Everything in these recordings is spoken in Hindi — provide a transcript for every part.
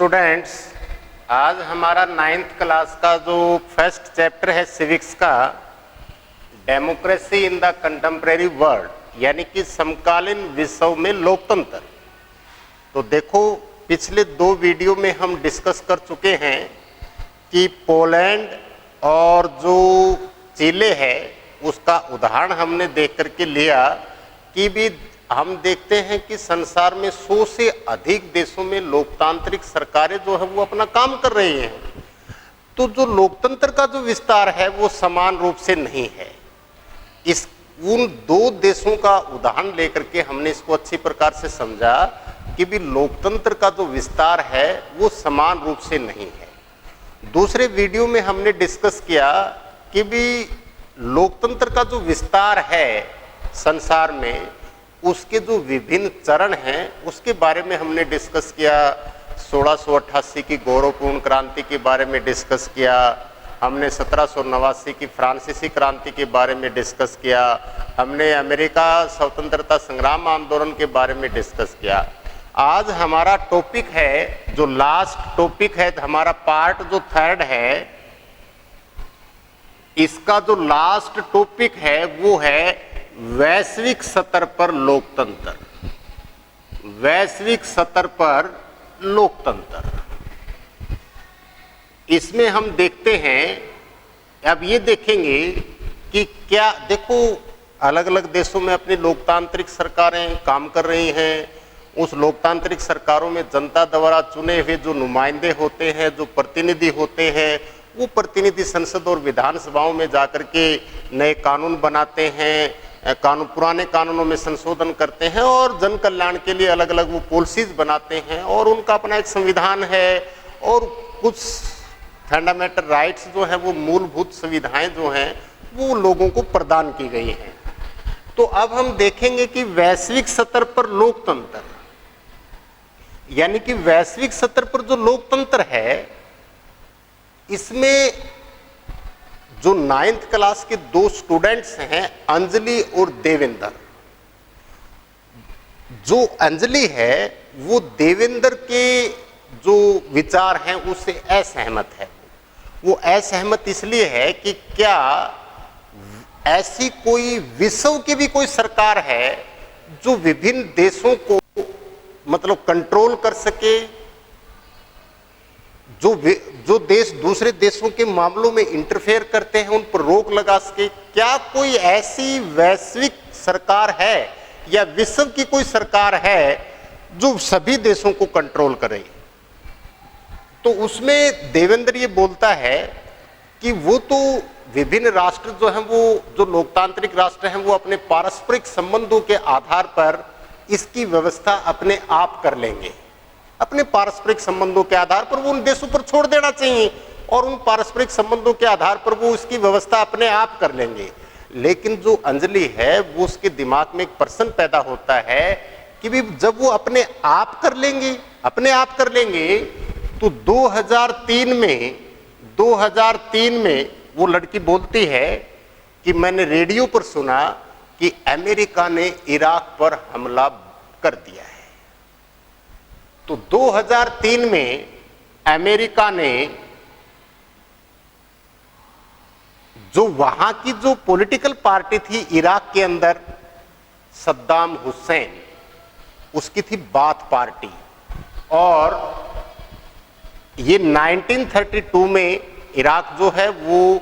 स्टूडेंट्स, आज हमारा 9th क्लास का जो फर्स्ट चैप्टर है सिविक्स का, democracy in the contemporary world, यानी कि समकालीन विश्व में लोकतंत्र। तो देखो, पिछले 2 वीडियो में हम डिस्कस कर चुके हैं कि पोलैंड और जो चिले है उसका उदाहरण हमने देख करके लिया कि भी हम देखते हैं कि संसार में 100 से अधिक देशों में लोकतांत्रिक सरकारें जो है वो अपना काम कर रही हैं। तो जो लोकतंत्र का जो विस्तार है वो समान रूप से नहीं है। उन 2 देशों का उदाहरण लेकर के हमने इसको अच्छी प्रकार से समझा कि भी लोकतंत्र का जो विस्तार है वो समान रूप से नहीं है। दूसरे वीडियो में हमने डिस्कस किया कि भी लोकतंत्र का जो विस्तार है संसार में, उसके जो विभिन्न चरण हैं उसके बारे में हमने डिस्कस किया। 1688 की गौरवपूर्ण क्रांति के बारे में डिस्कस किया हमने, 1789 की फ्रांसीसी क्रांति के बारे में डिस्कस किया हमने, अमेरिका स्वतंत्रता संग्राम आंदोलन के बारे में डिस्कस किया। आज हमारा टॉपिक है, जो लास्ट टॉपिक है हमारा, पार्ट जो 3rd है, इसका जो लास्ट टॉपिक है वो है वैश्विक स्तर पर लोकतंत्र। वैश्विक स्तर पर लोकतंत्र, इसमें हम देखते हैं, अब ये देखेंगे कि क्या, देखो अलग अलग देशों में अपनी लोकतांत्रिक सरकारें काम कर रही हैं। उस लोकतांत्रिक सरकारों में जनता द्वारा चुने हुए जो नुमाइंदे होते हैं, जो प्रतिनिधि होते हैं, वो प्रतिनिधि संसद और विधानसभाओं में जाकर के नए कानून बनाते हैं, पुराने कानूनों में संशोधन करते हैं और जन कल्याण के लिए अलग अलग वो पॉलिसीज बनाते हैं और उनका अपना एक संविधान है और कुछ फंडामेंटल राइट्स जो हैं, वो मूलभूत सुविधाएं जो हैं वो लोगों को प्रदान की गई हैं। तो अब हम देखेंगे कि वैश्विक स्तर पर लोकतंत्र, यानी कि वैश्विक स्तर पर जो लोकतंत्र है, इसमें जो 9th क्लास के 2 स्टूडेंट्स हैं, अंजलि और देवेंद्र। जो अंजलि है वो देवेंद्र के जो विचार हैं उससे असहमत है। वो असहमत इसलिए है कि क्या ऐसी कोई विश्व की भी कोई सरकार है जो विभिन्न देशों को मतलब कंट्रोल कर सके, जो देश दूसरे देशों के मामलों में इंटरफेयर करते हैं उन पर रोक लगा सके। क्या कोई ऐसी वैश्विक सरकार है या विश्व की कोई सरकार है जो सभी देशों को कंट्रोल करे? तो उसमें देवेंद्र ये बोलता है कि वो तो विभिन्न राष्ट्र जो हैं, वो जो लोकतांत्रिक राष्ट्र हैं, वो अपने पारस्परिक संबंधों के आधार पर इसकी व्यवस्था अपने आप कर लेंगे। अपने पारस्परिक संबंधों के आधार पर वो उन देशों पर छोड़ देना चाहिए और उन पारस्परिक संबंधों के आधार पर वो उसकी व्यवस्था अपने आप कर लेंगे। लेकिन जो अंजलि है वो उसके दिमाग में एक प्रश्न पैदा होता है कि भी जब वो अपने आप कर लेंगे तो 2003 में वो लड़की बोलती है कि मैंने रेडियो पर सुना कि अमेरिका ने इराक पर हमला कर दिया है। तो 2003 में अमेरिका ने जो वहां की जो पॉलिटिकल पार्टी थी इराक के अंदर, सद्दाम हुसैन, उसकी थी बाथ पार्टी, और ये 1932 में इराक जो है वो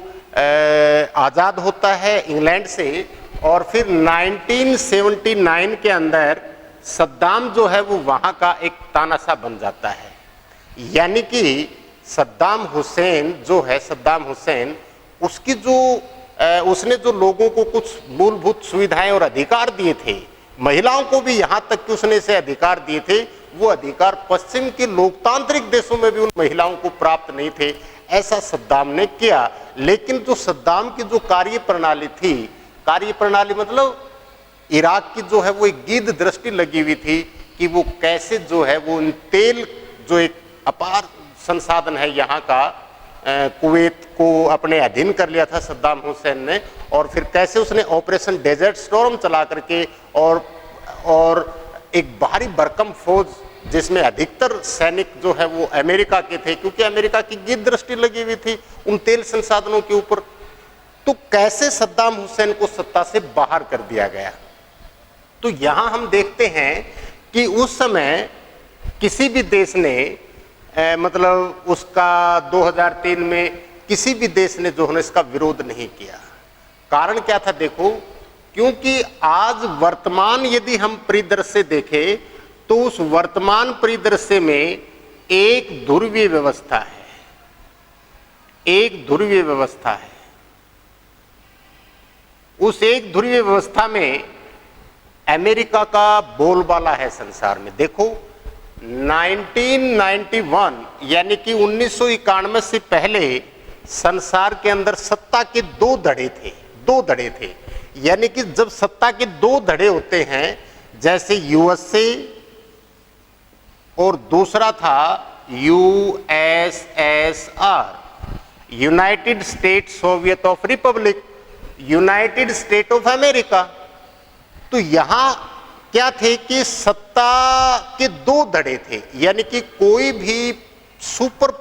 आज़ाद होता है इंग्लैंड से, और फिर 1979 के अंदर सद्दाम जो है वो वहां का एक तानाशाह बन जाता है। यानी कि सद्दाम हुसैन उसकी जो उसने जो लोगों को कुछ मूलभूत सुविधाएं और अधिकार दिए थे, महिलाओं को भी यहां तक कि उसने से अधिकार दिए थे, वो अधिकार पश्चिम के लोकतांत्रिक देशों में भी उन महिलाओं को प्राप्त नहीं थे। ऐसा सद्दाम ने किया। लेकिन जो सद्दाम की जो कार्यप्रणाली मतलब इराक की जो है वो एक गीध दृष्टि लगी हुई थी कि वो कैसे जो है वो तेल, जो एक अपार संसाधन है यहाँ का, कुवैत को अपने अधीन कर लिया था सद्दाम हुसैन ने, और फिर कैसे उसने ऑपरेशन डेजर्ट स्टॉर्म चला करके और एक भारी भरकम फौज जिसमें अधिकतर सैनिक जो है वो अमेरिका के थे, क्योंकि अमेरिका की गिद्ध दृष्टि लगी हुई थी उन तेल संसाधनों के ऊपर। तो कैसे सद्दाम हुसैन को सत्ता से बाहर कर दिया गया। तो यहां हम देखते हैं कि उस समय किसी भी देश ने मतलब उसका 2003 में किसी भी देश ने जो है इसका विरोध नहीं किया। कारण क्या था, देखो, क्योंकि आज वर्तमान यदि हम परिदृश्य देखें तो उस वर्तमान परिदृश्य में एक ध्रुवीय व्यवस्था है, एक ध्रुवीय व्यवस्था है। उस एक ध्रुवीय व्यवस्था में अमेरिका का बोलबाला है संसार में। देखो 1991 यानी कि 1991 से पहले संसार के अंदर सत्ता के दो धड़े थे। यानी कि जब सत्ता के दो धड़े होते हैं, जैसे यूएसए और दूसरा था USSR, United state Soviet of Republic, United state of America. तो यहां क्या थे कि सत्ता के दो धड़े थे, यानी कि कोई भी सुपर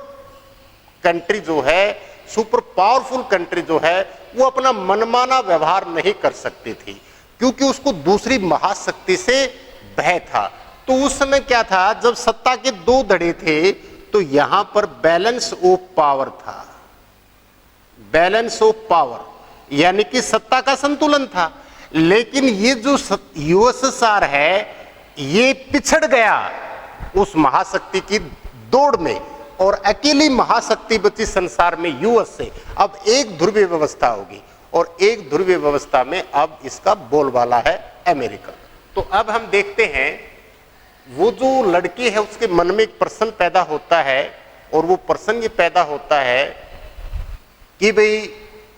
कंट्री जो है, सुपर पावरफुल कंट्री जो है, वो अपना मनमाना व्यवहार नहीं कर सकती थी, क्योंकि उसको दूसरी महाशक्ति से भय था। तो उस समय क्या था, जब सत्ता के दो धड़े थे तो यहां पर बैलेंस ऑफ पावर था, बैलेंस ऑफ पावर यानी कि सत्ता का संतुलन था। लेकिन ये जो यूएसएसआर है ये पिछड़ गया उस महाशक्ति की दौड़ में और अकेली महाशक्ति बची संसार में यूएसए। अब एक ध्रुवीय व्यवस्था होगी और एक ध्रुवीय व्यवस्था में अब इसका बोलबाला है अमेरिका। तो अब हम देखते हैं वो जो लड़की है उसके मन में एक प्रश्न पैदा होता है और वो प्रश्न ये पैदा होता है कि भाई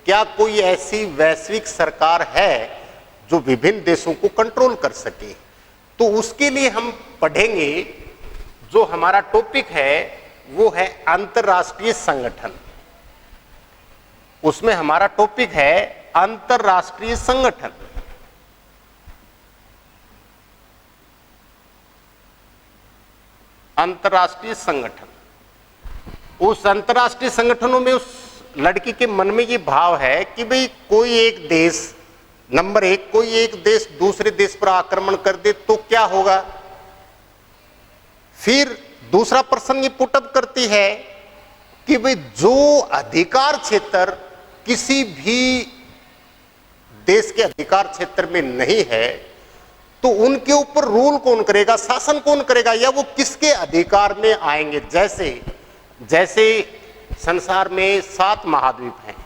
क्या कोई ऐसी वैश्विक सरकार है जो विभिन्न देशों को कंट्रोल कर सके। तो उसके लिए हम पढ़ेंगे, जो हमारा टॉपिक है वो है अंतरराष्ट्रीय संगठन। उसमें हमारा टॉपिक है अंतरराष्ट्रीय संगठन। अंतरराष्ट्रीय संगठन, उस अंतरराष्ट्रीय संगठनों में उस लड़की के मन में ये भाव है कि भाई कोई एक देश, नंबर एक, कोई एक देश दूसरे देश पर आक्रमण कर दे तो क्या होगा। फिर दूसरा प्रश्न ये पुटअप करती है कि भाई जो अधिकार क्षेत्र किसी भी देश के अधिकार क्षेत्र में नहीं है तो उनके ऊपर रूल कौन करेगा, शासन कौन करेगा, या वो किसके अधिकार में आएंगे। जैसे संसार में 7 महाद्वीप हैं,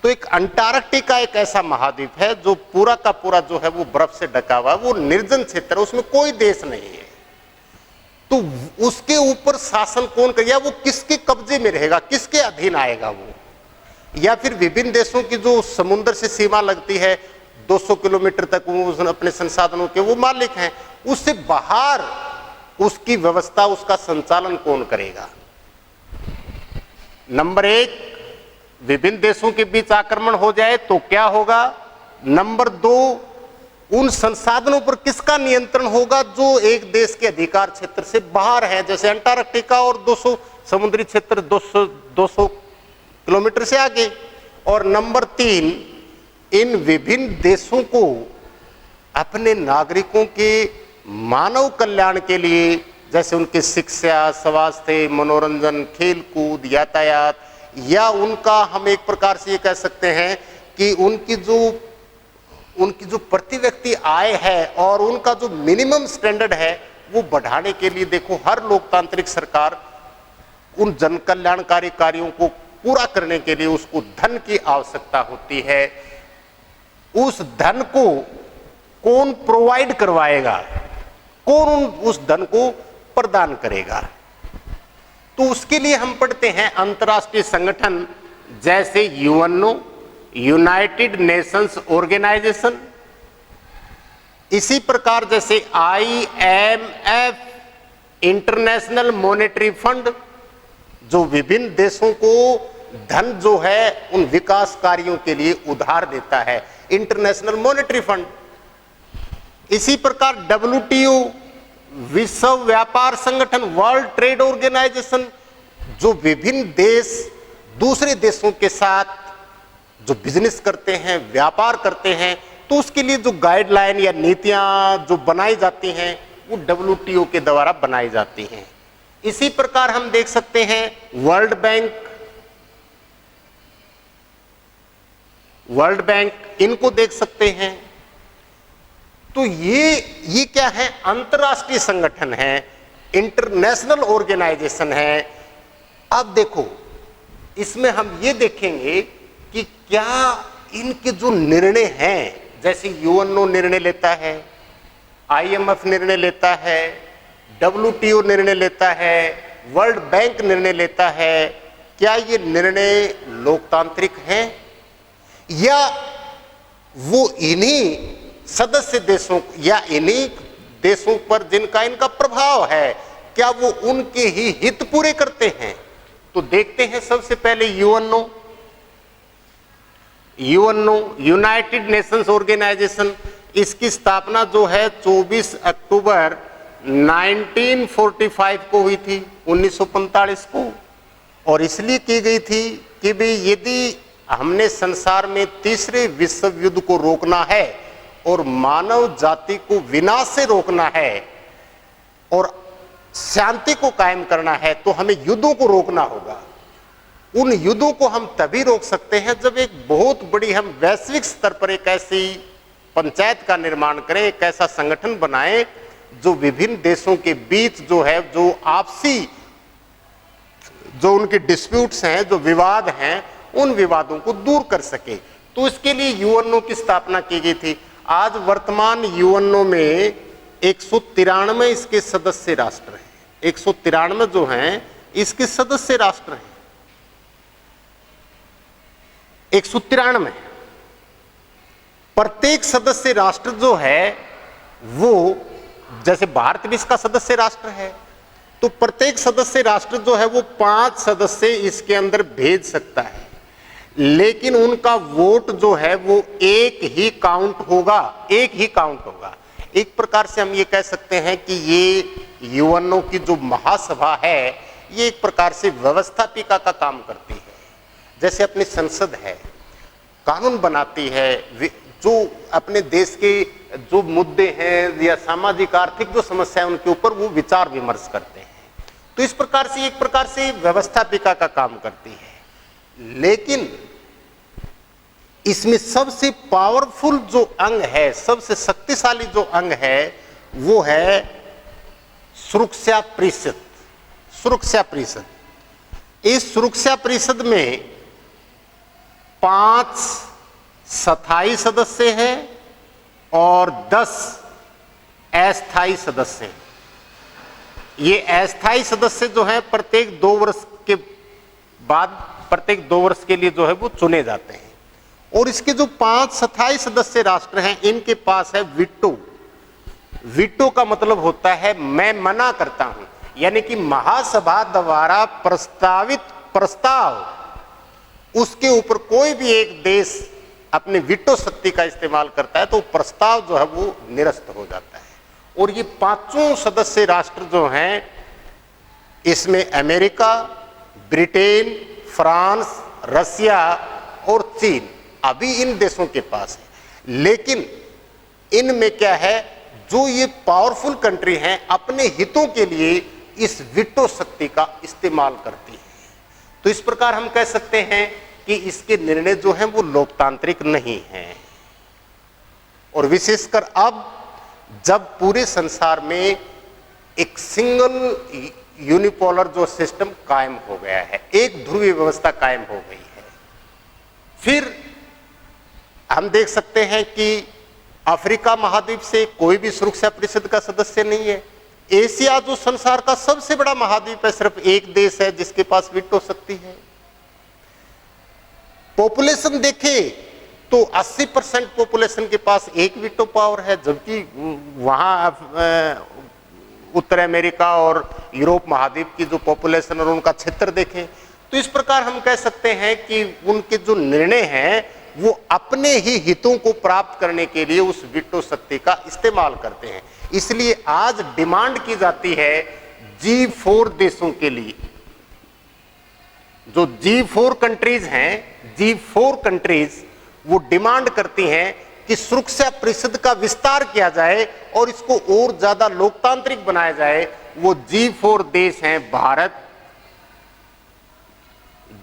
तो एक अंटार्कटिका एक ऐसा महाद्वीप है जो पूरा का पूरा जो है वो बर्फ से ढका हुआ है, वो निर्जन क्षेत्र है, उसमें कोई देश नहीं है। तो उसके ऊपर शासन कौन करेगा, वो किसके कब्जे में रहेगा, किसके अधीन आएगा वो। या फिर विभिन्न देशों की जो समुद्र से सीमा लगती है 200 किलोमीटर तक, वो अपने संसाधनों के वो मालिक हैं, उससे बाहर उसकी व्यवस्था, उसका संचालन कौन करेगा। नंबर एक, विभिन्न देशों के बीच आक्रमण हो जाए तो क्या होगा। नंबर 2, उन संसाधनों पर किसका नियंत्रण होगा जो एक देश के अधिकार क्षेत्र से बाहर है, जैसे अंटार्कटिका और 200 समुद्री क्षेत्र 200 किलोमीटर से आगे। और नंबर 3, इन विभिन्न देशों को अपने नागरिकों के मानव कल्याण के लिए, जैसे उनकी शिक्षा, स्वास्थ्य, मनोरंजन, खेलकूद, यातायात, या उनका हम एक प्रकार से ये कह सकते हैं कि उनकी जो प्रति व्यक्ति आय है और उनका जो मिनिमम स्टैंडर्ड है वो बढ़ाने के लिए, देखो हर लोकतांत्रिक सरकार उन जन कल्याणकारी कार्यों को पूरा करने के लिए उसको धन की आवश्यकता होती है। उस धन को कौन प्रोवाइड करवाएगा, कौन उस धन को प्रदान करेगा। तो उसके लिए हम पढ़ते हैं अंतरराष्ट्रीय संगठन, जैसे यूएनओ, यूनाइटेड नेशंस ऑर्गेनाइजेशन, इसी प्रकार जैसे IMF, इंटरनेशनल मॉनेटरी फंड, जो विभिन्न देशों को धन जो है उन विकास कार्यों के लिए उधार देता है, इंटरनेशनल मॉनेटरी फंड। इसी प्रकार WTO, विश्व व्यापार संगठन, वर्ल्ड ट्रेड ऑर्गेनाइजेशन, जो विभिन्न देश दूसरे देशों के साथ जो बिजनेस करते हैं, व्यापार करते हैं, तो उसके लिए जो गाइडलाइन या नीतियां जो बनाई जाती हैं वो WTO के द्वारा बनाई जाती हैं। इसी प्रकार हम देख सकते हैं वर्ल्ड बैंक, इनको देख सकते हैं। तो ये क्या है? अंतरराष्ट्रीय संगठन है, इंटरनेशनल ऑर्गेनाइजेशन है। अब देखो, इसमें हम ये देखेंगे कि क्या इनके जो निर्णय हैं, जैसे UNO निर्णय लेता है, IMF निर्णय लेता है, WTO निर्णय लेता है, वर्ल्ड बैंक निर्णय लेता है, क्या ये निर्णय लोकतांत्रिक हैं या वो इन्हीं सदस्य देशों या इन्हीं देशों पर जिनका इनका प्रभाव है, क्या वो उनके ही हित पूरे करते हैं? तो देखते हैं सबसे पहले UNO, यूनाइटेड नेशंस ऑर्गेनाइजेशन। इसकी स्थापना जो है 24 अक्टूबर 1945 को हुई थी, 1945 को, और इसलिए की गई थी कि भाई यदि हमने संसार में तीसरे विश्व युद्ध को रोकना है और मानव जाति को विनाश से रोकना है और शांति को कायम करना है, तो हमें युद्धों को रोकना होगा। उन युद्धों को हम तभी रोक सकते हैं जब एक बहुत बड़ी हम वैश्विक स्तर पर एक ऐसी पंचायत का निर्माण करें, एक ऐसा संगठन बनाएं जो विभिन्न देशों के बीच जो है, जो आपसी जो उनके डिस्प्यूट्स हैं, जो विवाद हैं, उन विवादों को दूर कर सके। तो इसके लिए UNO की स्थापना की गई थी। आज वर्तमान UNO में 193 इसके सदस्य राष्ट्र हैं। 193 जो हैं इसके सदस्य राष्ट्र हैं, 193। प्रत्येक सदस्य राष्ट्र जो है वो, जैसे भारत भी इसका सदस्य राष्ट्र है, तो प्रत्येक सदस्य राष्ट्र जो है वो 5 सदस्य इसके अंदर भेज सकता है, लेकिन उनका वोट जो है वो एक ही काउंट होगा। एक प्रकार से हम ये कह सकते हैं कि ये UNO की जो महासभा है, ये एक प्रकार से व्यवस्थापिका का काम करती है। जैसे अपनी संसद है, कानून बनाती है, जो अपने देश के जो मुद्दे हैं या सामाजिक आर्थिक जो समस्या है उनके ऊपर वो विचार विमर्श करते हैं। तो इस प्रकार से एक प्रकार से व्यवस्थापिका का काम करती है। लेकिन इसमें सबसे पावरफुल जो अंग है, सबसे शक्तिशाली जो अंग है, वो है सुरक्षा परिषद। इस सुरक्षा परिषद में 5 स्थायी सदस्य हैं और 10 अस्थायी सदस्य हैं। ये अस्थायी सदस्य जो हैं प्रत्येक 2 वर्ष के बाद, प्रत्येक 2 वर्ष के लिए जो है वो चुने जाते हैं। और इसके जो 5 स्थायी सदस्य राष्ट्र हैं, इनके पास है वीटो का मतलब होता है मैं मना करता हूं, यानी कि महासभा द्वारा प्रस्तावित प्रस्ताव, उसके ऊपर कोई भी एक देश अपने वीटो शक्ति का इस्तेमाल करता है तो प्रस्ताव जो है वो निरस्त हो जाता है। और ये 5 सदस्य राष्ट्र जो हैं, इसमें अमेरिका, ब्रिटेन, फ्रांस, रसिया और चीन, अभी इन देशों के पास है। लेकिन इनमें क्या है, जो ये पावरफुल कंट्री हैं अपने हितों के लिए इस वीटो शक्ति का इस्तेमाल करती है। तो इस प्रकार हम कह सकते हैं कि इसके निर्णय जो हैं वो लोकतांत्रिक नहीं हैं। और विशेषकर अब जब पूरे संसार में एक सिंगल यूनिपोलर जो सिस्टम कायम हो गया है, एक ध्रुवीय व्यवस्था कायम हो गई है, फिर हम देख सकते हैं कि अफ्रीका महाद्वीप से कोई भी सुरक्षा परिषद का सदस्य नहीं है। एशिया जो संसार का सबसे बड़ा महाद्वीप है, सिर्फ एक देश है जिसके पास वीटो शक्ति है। पॉपुलेशन देखें तो 80% पॉपुलेशन के पास एक वीटो पावर है, जबकि वहां उत्तर अमेरिका और यूरोप महाद्वीप की जो पॉपुलेशन और उनका क्षेत्र देखें तो इस प्रकार हम कह सकते हैं कि उनके जो निर्णय हैं वो अपने ही हितों को प्राप्त करने के लिए उस वीटो शक्ति का इस्तेमाल करते हैं। इसलिए आज डिमांड की जाती है G4 देशों के लिए, जो G4 कंट्रीज हैं, G4 कंट्रीज वो डिमांड करती हैं कि सुरक्षा परिषद का विस्तार किया जाए और इसको और ज्यादा लोकतांत्रिक बनाया जाए। वो G4 देश हैं भारत,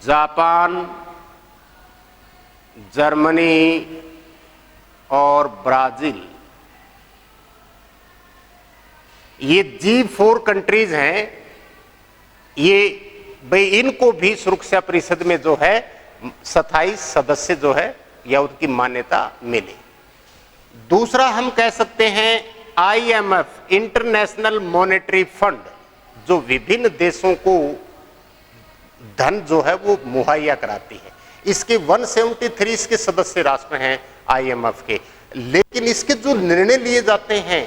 जापान, जर्मनी और ब्राजील। ये G4 कंट्रीज हैं। ये भाई इनको भी सुरक्षा परिषद में जो है स्थायी सदस्य जो है या उनकी मान्यता मिले। दूसरा हम कह सकते हैं IMF, इंटरनेशनल मॉनेटरी फंड, जो विभिन्न देशों को धन जो है वो मुहैया कराती है। इसके 173 इसके सदस्य राष्ट्र हैं IMF के, लेकिन इसके जो निर्णय लिए जाते हैं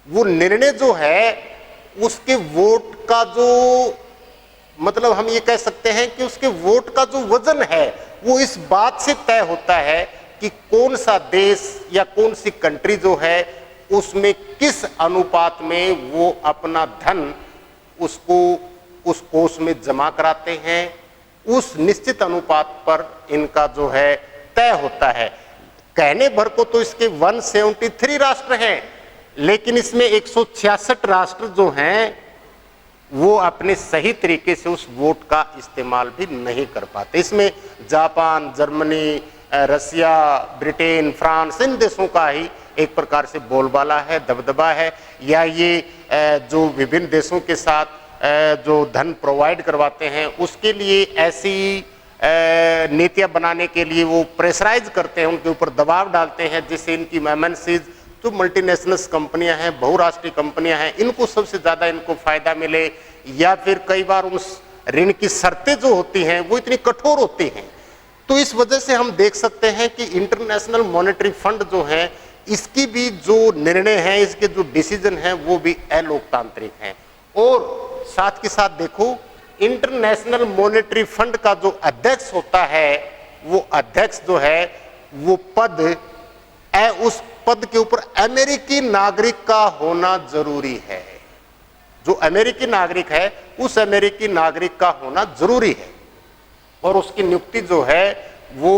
वो निर्णय जो है उसके वोट का जो मतलब हम ये कह सकते हैं कि उसके वोट का जो वजन है वो इस बात से तय होता है कि कौन सा देश या कौन सी कंट्री जो है उसमें किस अनुपात में वो अपना धन उसको उस कोष में जमा कराते हैं, उस निश्चित अनुपात पर इनका जो है तय होता है। कहने भर को तो इसके 173 राष्ट्र हैं, लेकिन इसमें 166 राष्ट्र जो हैं वो अपने सही तरीके से उस वोट का इस्तेमाल भी नहीं कर पाते। इसमें जापान, जर्मनी, रसिया, ब्रिटेन, फ्रांस, इन देशों का ही एक प्रकार से बोलबाला है, दबदबा है, या ये जो विभिन्न देशों के साथ जो धन प्रोवाइड करवाते हैं उसके लिए ऐसी नीतियां बनाने के लिए वो प्रेशराइज करते हैं, उनके ऊपर दबाव डालते हैं, जिससे इनकी एमएनसीज जो मल्टीनेशनल कंपनियां हैं, बहुराष्ट्रीय कंपनियां हैं, इनको सबसे ज्यादा इनको फायदा मिले, या फिर कई बार उस ऋण की शर्तें जो होती हैं वो इतनी कठोर होती हैं। तो इस वजह से हम देख सकते हैं कि इंटरनेशनल मॉनेटरी फंड जो है इसकी भी जो निर्णय है, इसके जो डिसीजन है वो भी अलोकतांत्रिक हैं। और साथ के साथ देखो, इंटरनेशनल मॉनेटरी फंड का जो अध्यक्ष होता है वो अध्यक्ष जो है वो पद उस पद के ऊपर अमेरिकी नागरिक का होना जरूरी है। जो अमेरिकी नागरिक है उस अमेरिकी नागरिक का होना जरूरी है, और उसकी नियुक्ति जो है वो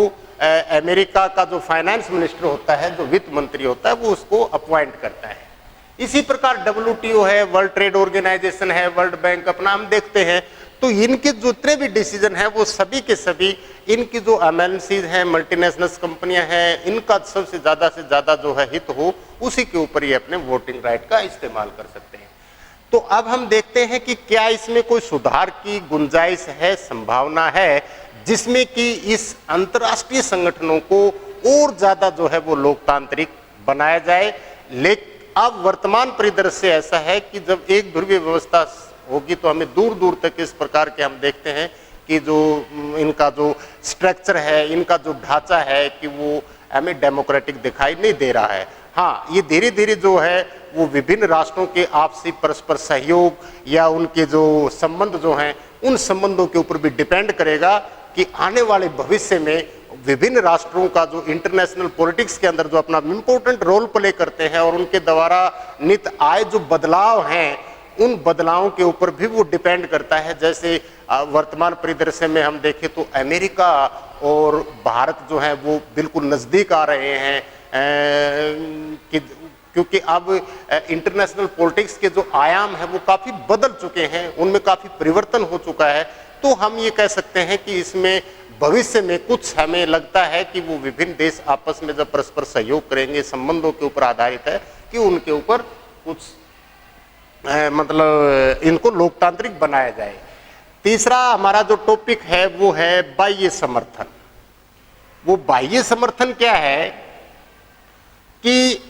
अमेरिका का जो फाइनेंस मिनिस्टर होता है, जो वित्त मंत्री होता है, वो उसको अपॉइंट करता है। इसी प्रकार WTO है, वर्ल्ड ट्रेड ऑर्गेनाइजेशन है, वर्ल्ड बैंक अपना हम देखते हैं, तो इनके जितने भी डिसीजन है वो सभी के सभी इनकी जो एमएनसीज हैं, मल्टीनेशनल कंपनियां हैं, इनका सबसे ज्यादा से ज्यादा जो है हित हो उसी के ऊपर ये अपने वोटिंग राइट का इस्तेमाल कर सकते हैं। तो अब हम देखते हैं कि क्या इसमें कोई सुधार की गुंजाइश है, संभावना है, जिसमें कि इस अंतर्राष्ट्रीय संगठनों को और ज्यादा जो है वो लोकतांत्रिक बनाया जाए। लेकिन अब वर्तमान परिदृश्य ऐसा है कि जब एक ध्रुवीय व्यवस्था होगी तो हमें दूर दूर तक इस प्रकार के हम देखते हैं कि जो इनका जो स्ट्रक्चर है, इनका जो ढांचा है कि वो हमें डेमोक्रेटिक दिखाई नहीं दे रहा है। हाँ, ये धीरे धीरे जो है वो विभिन्न राष्ट्रों के आपसी परस्पर सहयोग या उनके जो संबंध जो हैं उन संबंधों के ऊपर भी डिपेंड करेगा कि आने वाले भविष्य में विभिन्न राष्ट्रों का जो इंटरनेशनल पॉलिटिक्स के अंदर जो अपना इम्पोर्टेंट रोल प्ले करते हैं और उनके द्वारा नित आए जो बदलाव हैं उन बदलावों के ऊपर भी वो डिपेंड करता है। जैसे वर्तमान परिदृश्य में हम देखें तो अमेरिका और भारत जो है वो बिल्कुल नज़दीक आ रहे हैं, क्योंकि अब इंटरनेशनल पॉलिटिक्स के जो आयाम है वो काफ़ी बदल चुके हैं, उनमें काफ़ी परिवर्तन हो चुका है। तो हम ये कह सकते हैं कि इसमें भविष्य में कुछ हमें लगता है कि वो विभिन्न देश आपस में जब परस्पर सहयोग करेंगे, संबंधों के ऊपर आधारित है कि उनके ऊपर कुछ मतलब इनको लोकतांत्रिक बनाया जाए। तीसरा हमारा जो टॉपिक है वो है बाह्य समर्थन। वो बाह्य समर्थन क्या है कि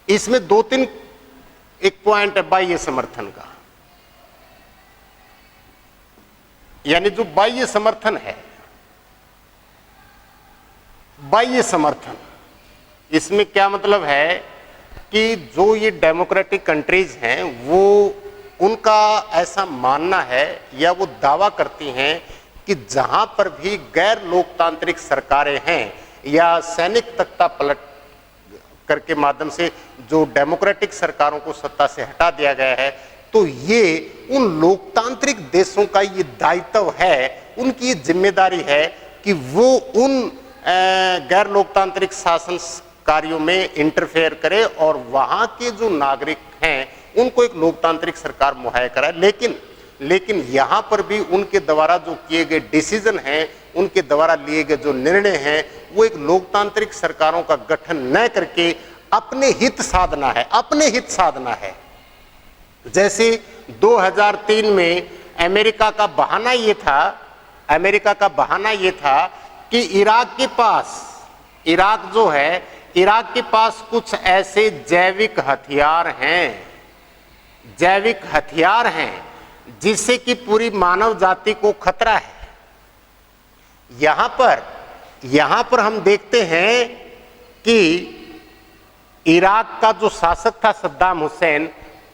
इसमें दो तीन एक पॉइंट है बाह्य समर्थन का, यानी जो बाह्य समर्थन है, बाह्य समर्थन इसमें क्या मतलब है कि जो ये डेमोक्रेटिक कंट्रीज हैं वो उनका ऐसा मानना है या वो दावा करती हैं कि जहां पर भी गैर लोकतांत्रिक सरकारें हैं या सैनिक तख्ता पलट करके माध्यम से जो डेमोक्रेटिक सरकारों को सत्ता से हटा दिया गया है, तो ये उन लोकतांत्रिक देशों का ये दायित्व है, उनकी ये जिम्मेदारी है कि वो उन गैर लोकतांत्रिक शासन कार्यों में इंटरफेयर करे और वहां के जो नागरिक हैं उनको एक लोकतांत्रिक सरकार मुहैया कराए। लेकिन यहां पर भी उनके द्वारा जो किए गए डिसीजन हैं, उनके द्वारा लिए गए जो निर्णय हैं, वो एक लोकतांत्रिक सरकारों का गठन न करके अपने हित साधना है। जैसे 2003 में अमेरिका का बहाना ये था कि इराक के पास कुछ ऐसे जैविक हथियार हैं जिससे कि पूरी मानव जाति को खतरा है। यहां पर हम देखते हैं कि इराक का जो शासक था सद्दाम हुसैन,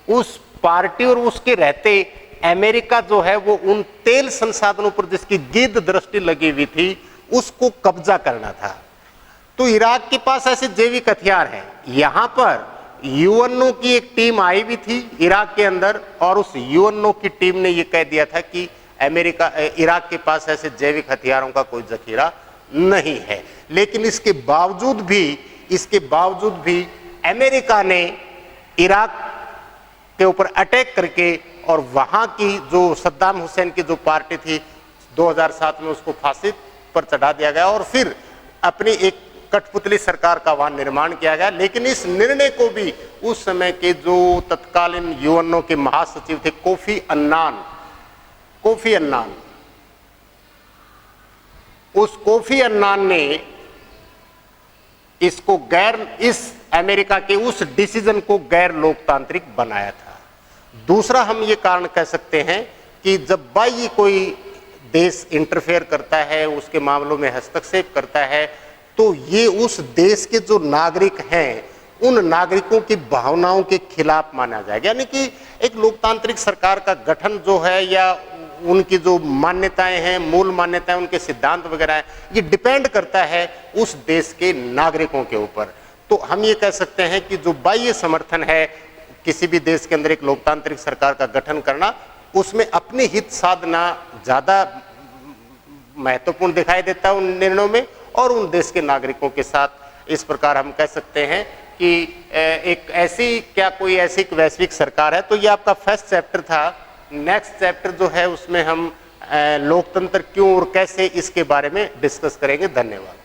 उस पार्टी और उसके रहते अमेरिका जो है वो उन तेल संसाधनों पर जिसकी गिद्ध दृष्टि लगी हुई थी उसको कब्जा करना था। तो इराक के पास ऐसे जैविक हथियार हैं। यहां पर यूएनओ की एक टीम आई हुई थी इराक के अंदर और उस यूएनओ की टीम ने यह कह दिया था कि इराक के पास ऐसे जैविक हथियारों का कोई जखीरा नहीं है। लेकिन इसके बावजूद भी अमेरिका ने इराक के ऊपर अटैक करके और वहां की जो सद्दाम हुसैन की जो पार्टी थी 2007 में उसको फांसी पर चढ़ा दिया गया और फिर अपनी एक कठपुतली सरकार का वहां निर्माण किया गया। लेकिन इस निर्णय को भी उस समय के जो तत्कालीन यूएनओ के महासचिव थे कोफी अन्नान, उस कोफी अन्नान ने इस अमेरिका के उस डिसीजन को गैर लोकतांत्रिक बनाया था। दूसरा हम ये कारण कह सकते हैं कि जब बाह्य कोई देश इंटरफेयर करता है, उसके मामलों में हस्तक्षेप करता है, तो ये उस देश के जो नागरिक हैं उन नागरिकों की भावनाओं के खिलाफ माना जाएगा। यानी कि एक लोकतांत्रिक सरकार का गठन जो है या उनकी जो मान्यताएं हैं, मूल मान्यताएं, उनके सिद्धांत वगैरह हैं, ये डिपेंड करता है उस देश के नागरिकों के ऊपर। तो हम ये कह सकते हैं कि जो बाह्य समर्थन है किसी भी देश के अंदर एक लोकतांत्रिक सरकार का गठन करना, उसमें अपने हित साधना ज्यादा महत्वपूर्ण दिखाई देता है उन निर्णयों में और उन देश के नागरिकों के साथ। इस प्रकार हम कह सकते हैं कि कोई ऐसी वैश्विक सरकार है। तो ये आपका फर्स्ट चैप्टर था। नेक्स्ट चैप्टर जो है उसमें हम लोकतंत्र क्यों और कैसे, इसके बारे में डिस्कस करेंगे। धन्यवाद।